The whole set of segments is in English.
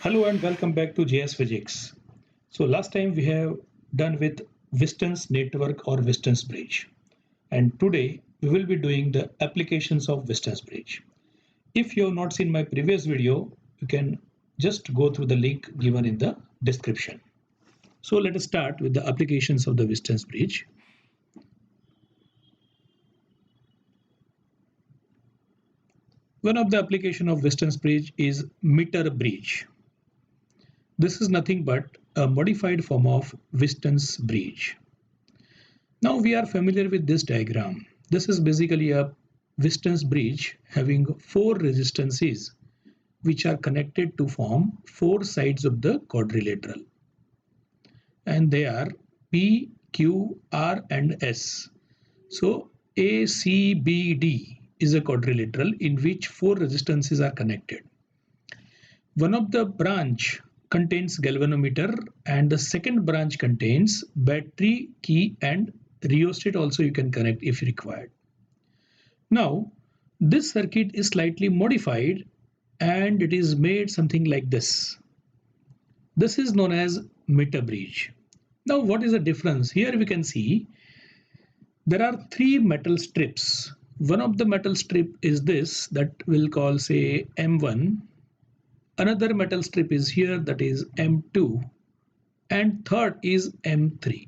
Hello and welcome back to JS Physics. So last time we have done with Whiston's network or Whiston's bridge, and today we will be doing the applications of Whiston's bridge. If you have not seen my previous video, you can just go through the link given in the description. So let us start with the applications of the Whiston's bridge. One of the application of Whiston's bridge is meter bridge. This is nothing but a modified form of Whiston's bridge. Now we are familiar with this diagram. This is basically a Whiston's bridge having four resistances which are connected to form four sides of the quadrilateral. And they are P, Q, R and S. So ACBD is a quadrilateral in which four resistances are connected. One of the branch contains galvanometer and the second branch contains battery, key and rheostat also you can connect if required. Now this circuit is slightly modified and it is made something like this. This is known as meter bridge. Now what is the difference? Here we can see there are three metal strips. One of the metal strip is this that we'll call say M1. Another metal strip is here that is M2 and third is M3.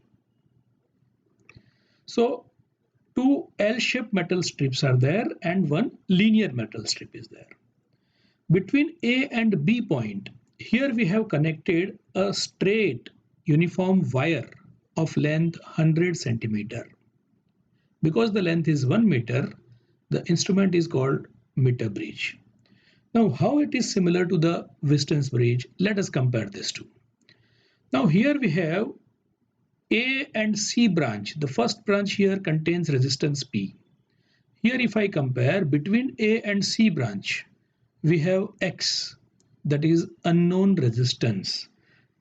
So two L-shaped metal strips are there and one linear metal strip is there. Between A and B point, here we have connected a straight uniform wire of length 100 centimeter. Because the length is 1 meter, the instrument is called meter bridge. Now how it is similar to the Whiston's bridge, let us compare these two. Now here we have A and C branch. The first branch here contains resistance P. Here if I compare between A and C branch, we have X, that is unknown resistance.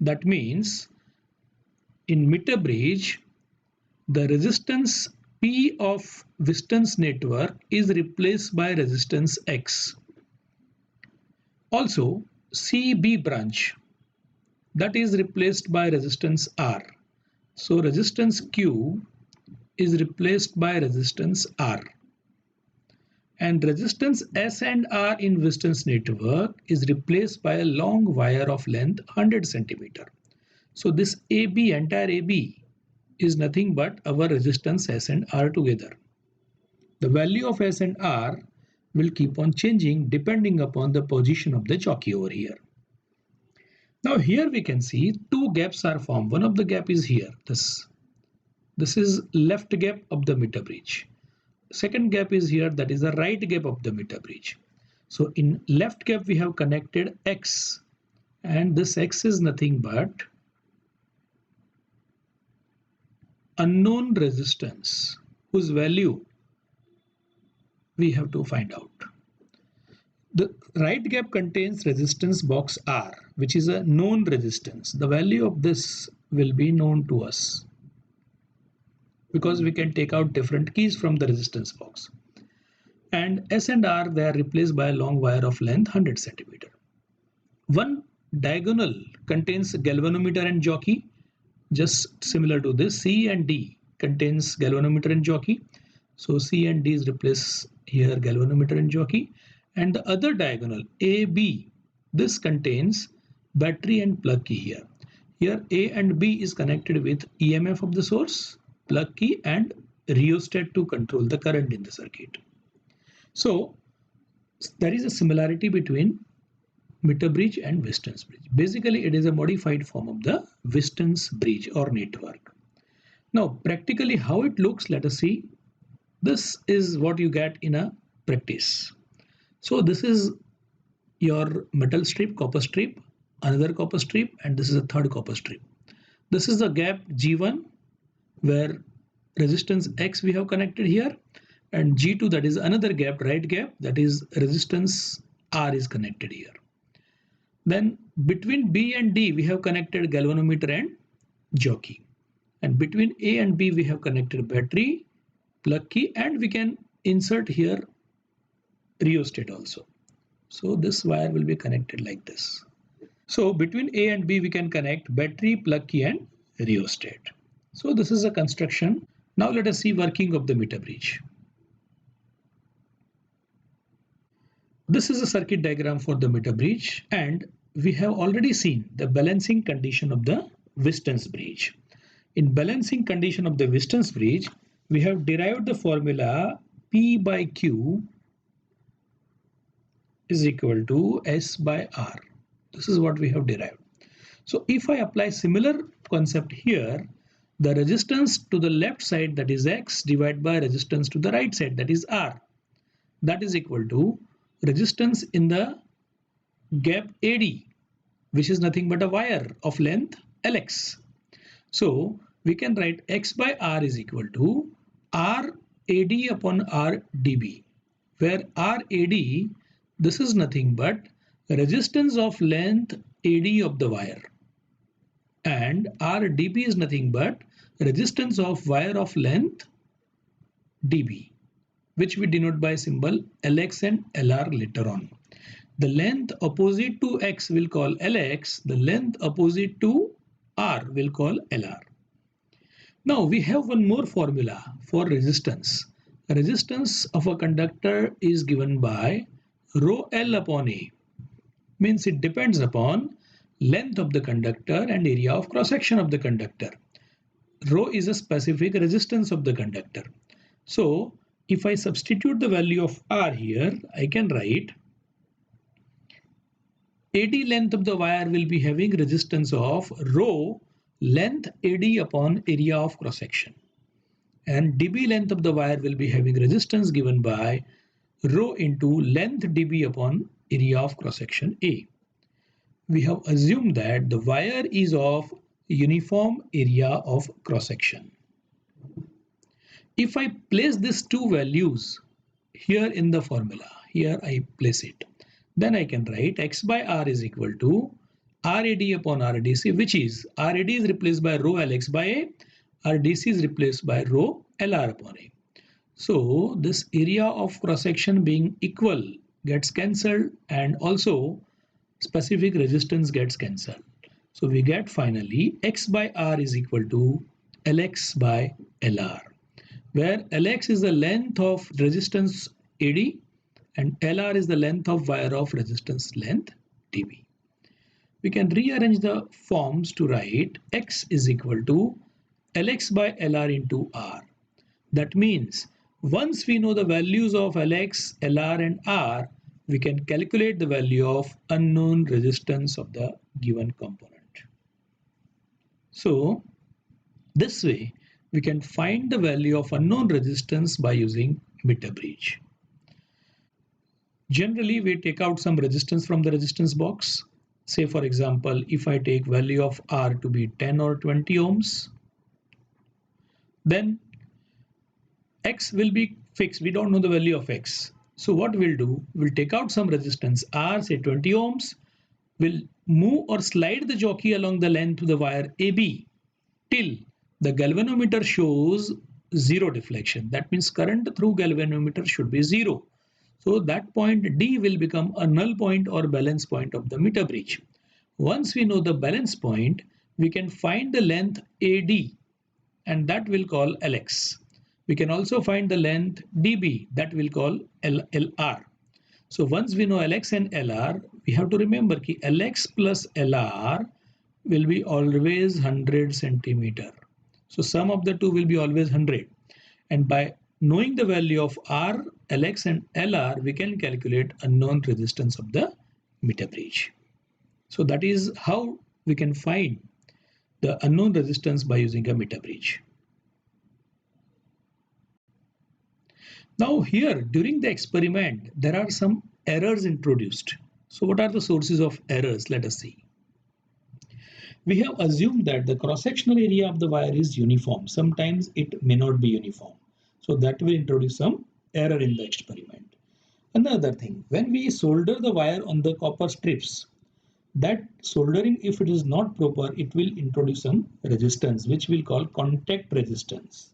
That means in meter bridge, the resistance P of Whiston's network is replaced by resistance X. Also CB branch, that is replaced by resistance R. So resistance Q is replaced by resistance R. And resistance S and R in Whiston's network is replaced by a long wire of length 100 centimeter. So this AB, entire AB is nothing but our resistance S and R together. The value of S and R will keep on changing depending upon the position of the jockey over here. Now here we can see two gaps are formed. One of the gap is here. This is left gap of the meter bridge. Second gap is here, that is the right gap of the meter bridge. So in left gap we have connected X and this X is nothing but unknown resistance whose value we have to find out. The right gap contains resistance box R, which is a known resistance. The value of this will be known to us because we can take out different keys from the resistance box. And S and R, they are replaced by a long wire of length 100 centimeter. One diagonal contains galvanometer and jockey, just similar to this. C and D contains galvanometer and jockey. So C and D is replaced here, galvanometer and jockey. And the other diagonal AB, this contains battery and plug key here. Here A and B is connected with EMF of the source, plug key and rheostat to control the current in the circuit. So there is a similarity between meter bridge and Whiston's bridge. Basically it is a modified form of the Whiston's bridge or network. Now practically how it looks, let us see. This is what you get in a practice. So this is your metal strip, copper strip, another copper strip, and this is a third copper strip. This is the gap G1 where resistance X we have connected here, and G2, that is another gap, right gap, that is resistance R is connected here. Then between B and D we have connected galvanometer and jockey, and between A and B we have connected battery, plug key, and we can insert here rheostat also. So this wire will be connected like this. So between A and B we can connect battery, plug key and rheostat. So this is a construction. Now let us see working of the meter bridge. This is a circuit diagram for the meter bridge, and we have already seen the balancing condition of the Wheaton's bridge. In balancing condition of the Wheaton's bridge, we have derived the formula P by Q is equal to S by R. This is what we have derived. So if I apply similar concept here, the resistance to the left side, that is X, divided by resistance to the right side, that is R, that is equal to resistance in the gap AD, which is nothing but a wire of length Lx. So we can write X by R is equal to RAD upon RDB, where RAD, this is nothing but resistance of length AD of the wire, and RDB is nothing but resistance of wire of length dB, which we denote by symbol Lx and Lr later on. The length opposite to X will call Lx, the length opposite to R will call Lr. Now we have one more formula for resistance. Resistance of a conductor is given by rho L upon A, means it depends upon length of the conductor and area of cross section of the conductor. Rho is a specific resistance of the conductor. So if I substitute the value of R here, I can write AD length of the wire will be having resistance of rho length AD upon area of cross section, and dB length of the wire will be having resistance given by rho into length dB upon area of cross section A. We have assumed that the wire is of uniform area of cross section. If I place these two values here in the formula, here I place it, then I can write X by R is equal to RAD upon RDC, which is RAD is replaced by rho Lx by A, RDC is replaced by rho Lr upon A. So this area of cross section being equal gets cancelled, and also specific resistance gets cancelled. So we get finally X by R is equal to Lx by Lr, where Lx is the length of resistance AD and Lr is the length of wire of resistance length dB. We can rearrange the forms to write X is equal to Lx by Lr into R. That means once we know the values of Lx, Lr and R, we can calculate the value of unknown resistance of the given component. So this way we can find the value of unknown resistance by using meter bridge. Generally we take out some resistance from the resistance box. Say for example, if I take value of R to be 10 or 20 ohms, then X will be fixed. We don't know the value of X. So what we'll do, we'll take out some resistance R, say 20 ohms, we'll move or slide the jockey along the length of the wire AB till the galvanometer shows zero deflection. That means current through galvanometer should be zero. So that point D will become a null point or balance point of the meter bridge. Once we know the balance point, we can find the length AD, and that will call Lx. We can also find the length dB, that will call Lr. So once we know Lx and Lr, we have to remember that Lx plus Lr will be always 100 centimeter. So sum of the two will be always 100. And by knowing the value of R, Lx and Lr, we can calculate unknown resistance of the meter bridge. So that is how we can find the unknown resistance by using a meter bridge. Now here during the experiment, there are some errors introduced. So what are the sources of errors? Let us see. We have assumed that the cross-sectional area of the wire is uniform. Sometimes it may not be uniform. So that will introduce some error in the experiment. Another thing, when we solder the wire on the copper strips, that soldering, if it is not proper, it will introduce some resistance, which we'll call contact resistance.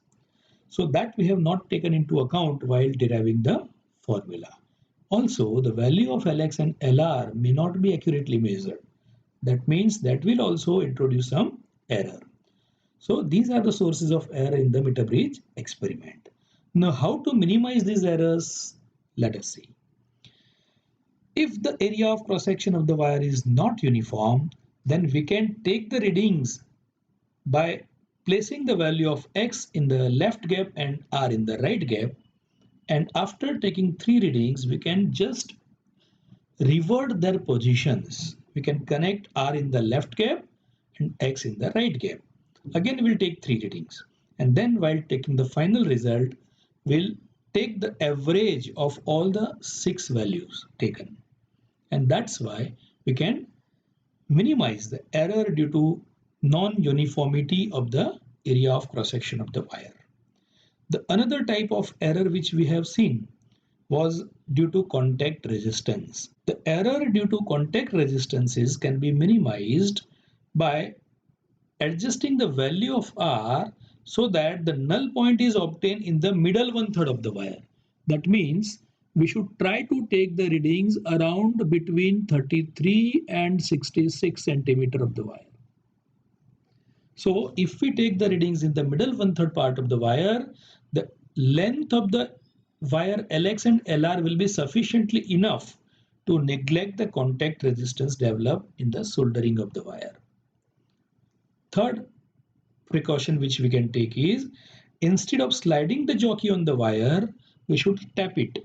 So that we have not taken into account while deriving the formula. Also, the value of Lx and Lr may not be accurately measured. That means that will also introduce some error. So these are the sources of error in the meter bridge experiment. Now how to minimize these errors? Let us see. If the area of cross section of the wire is not uniform, then we can take the readings by placing the value of X in the left gap and R in the right gap. And after taking 3 readings, we can just revert their positions. We can connect R in the left gap and X in the right gap. Again, we'll take 3 readings. And then while taking the final result, we'll take the average of all the 6 values taken. And that's why we can minimize the error due to non-uniformity of the area of cross-section of the wire. The another type of error which we have seen was due to contact resistance. The error due to contact resistances can be minimized by adjusting the value of R so that the null point is obtained in the middle 1/3 of the wire. That means we should try to take the readings around between 33 and 66 centimeter of the wire. So if we take the readings in the middle 1/3 part of the wire, the length of the wire LX and LR will be sufficiently enough to neglect the contact resistance developed in the soldering of the wire. Third precaution which we can take is, instead of sliding the jockey on the wire, we should tap it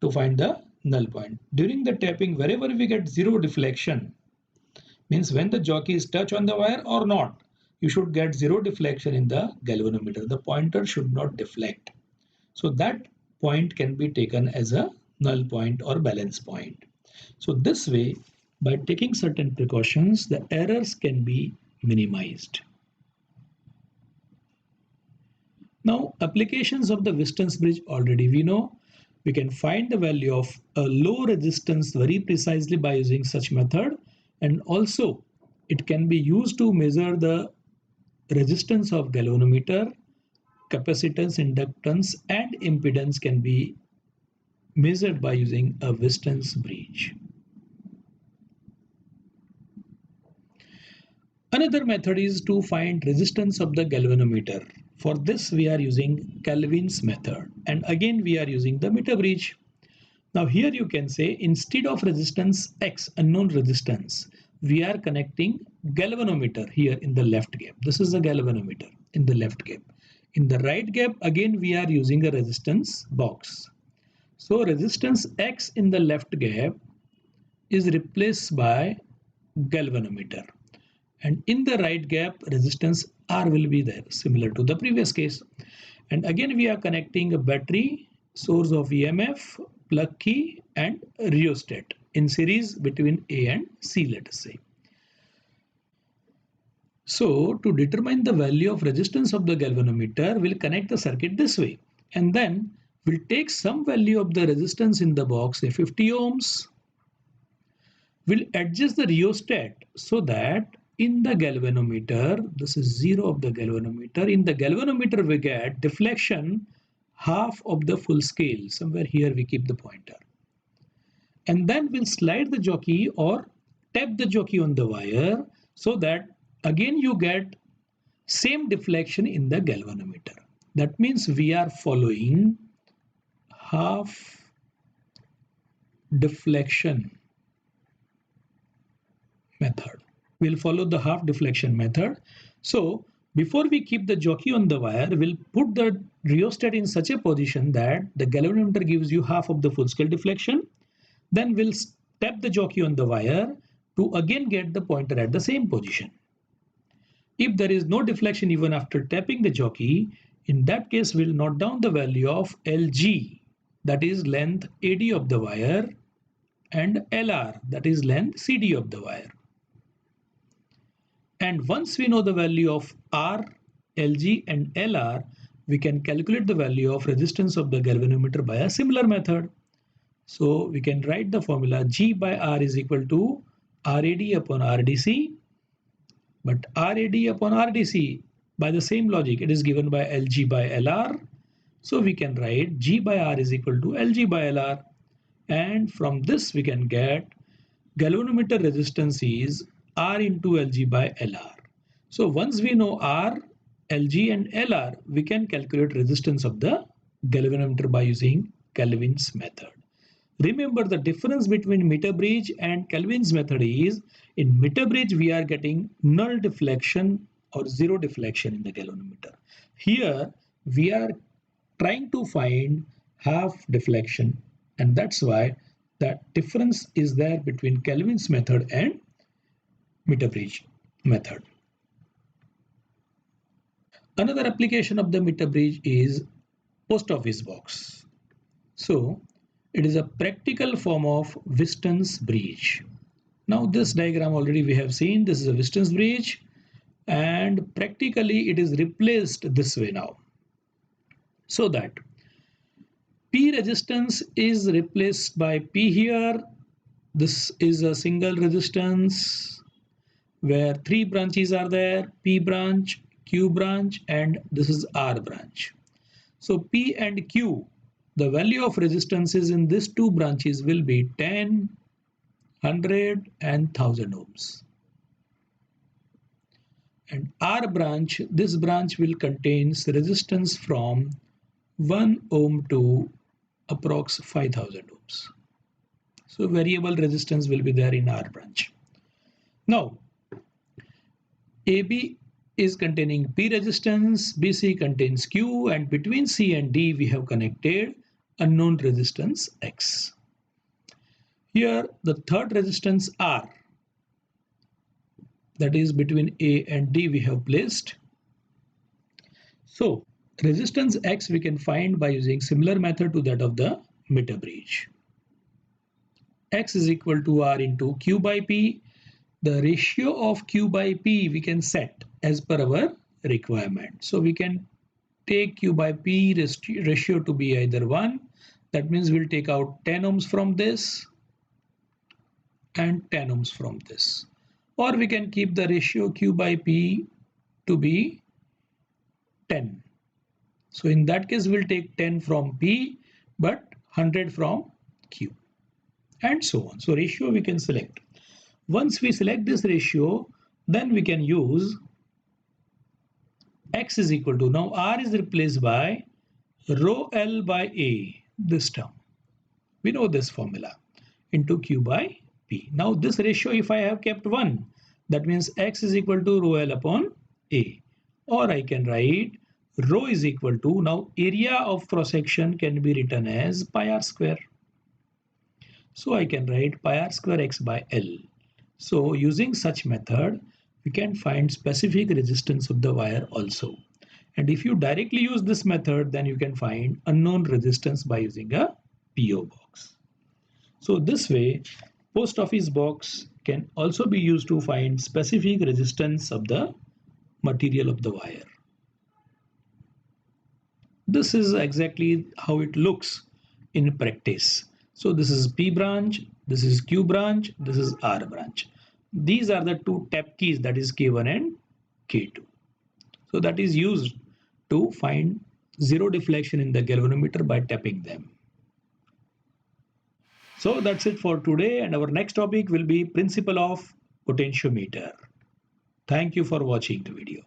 to find the null point. During the tapping, wherever we get zero deflection, means when the jockey is touch on the wire or not, you should get zero deflection in the galvanometer. The pointer should not deflect. So that point can be taken as a null point or balance point. So this way, by taking certain precautions, the errors can be minimized. Now, applications of the Wheaton's bridge already we know. We can find the value of a low resistance very precisely by using such method, and also it can be used to measure the resistance of galvanometer. Capacitance, inductance and impedance can be measured by using a Wheaton's bridge. Another method is to find resistance of the galvanometer. For this we are using Kelvin's method, and again we are using the meter bridge. Now here you can say, instead of resistance X, unknown resistance, we are connecting galvanometer here in the left gap. This is the galvanometer in the left gap. In the right gap, again we are using a resistance box. So resistance X in the left gap is replaced by galvanometer. And in the right gap, resistance R will be there, similar to the previous case. And again we are connecting a battery, source of EMF, plug key and rheostat in series between A and C, let us say. So to determine the value of resistance of the galvanometer, we'll connect the circuit this way, and then we'll take some value of the resistance in the box, say 50 ohms. We'll adjust the rheostat so that in the galvanometer, this is 0 of the galvanometer, in the galvanometer we get deflection half of the full scale. Somewhere here we keep the pointer. And then we'll slide the jockey or tap the jockey on the wire so that again you get same deflection in the galvanometer. That means we are following half deflection method. We'll follow the half deflection method. So before we keep the jockey on the wire, we'll put the rheostat in such a position that the galvanometer gives you half of the full scale deflection. Then we'll tap the jockey on the wire to again get the pointer at the same position. If there is no deflection even after tapping the jockey, in that case we'll note down the value of LG, that is length AD of the wire, and LR, that is length CD of the wire. And once we know the value of R, LG and LR, we can calculate the value of resistance of the galvanometer by a similar method. So we can write the formula G by R is equal to RAD upon RDC. But RAD upon RDC, by the same logic, it is given by LG by LR. So we can write G by R is equal to LG by LR. And from this we can get galvanometer resistance is R into Lg by Lr. So once we know R, Lg and Lr, we can calculate resistance of the galvanometer by using Kelvin's method. Remember, the difference between meter bridge and Kelvin's method is, in meter bridge we are getting null deflection or zero deflection in the galvanometer. Here we are trying to find half deflection, and that's why that difference is there between Kelvin's method and meter bridge method. Another application of the meter bridge is post office box. So it is a practical form of Whiston's bridge. Now this diagram already we have seen. This is a Whiston's bridge, and practically it is replaced this way now. So that P resistance is replaced by P here. This is a single resistance where three branches are there: P branch, Q branch, and this is R branch. So P and Q, the value of resistances in these two branches will be 10, 100 and 1000 ohms. And R branch, this branch will contain resistance from 1 ohm to approx 5000 ohms. So variable resistance will be there in R branch. Now AB is containing P resistance, BC contains Q, and between C and D we have connected unknown resistance X. Here the third resistance R, that is between A and D, we have placed. So resistance X we can find by using similar method to that of the meter bridge. X is equal to R into Q by P. The ratio of Q by P we can set as per our requirement. So we can take Q by P ratio to be either 1. That means we'll take out 10 ohms from this and 10 ohms from this. Or we can keep the ratio Q by P to be 10. So in that case we'll take 10 from P but 100 from Q, and so on. So ratio we can select. Once we select this ratio, then we can use X is equal to, now R is replaced by rho L by A, this term. We know this formula, into Q by P. Now this ratio if I have kept 1, that means X is equal to rho L upon A. Or I can write rho is equal to, now area of cross section can be written as pi r square. So I can write pi r square X by L. So using such method, we can find specific resistance of the wire also. And if you directly use this method, then you can find unknown resistance by using a PO box. So this way, post office box can also be used to find specific resistance of the material of the wire. This is exactly how it looks in practice. So this is P branch, this is Q branch, this is R branch. These are the two tap keys, that is K1 and K2. So that is used to find zero deflection in the galvanometer by tapping them. So that's it for today, and our next topic will be principle of potentiometer. Thank you for watching the video.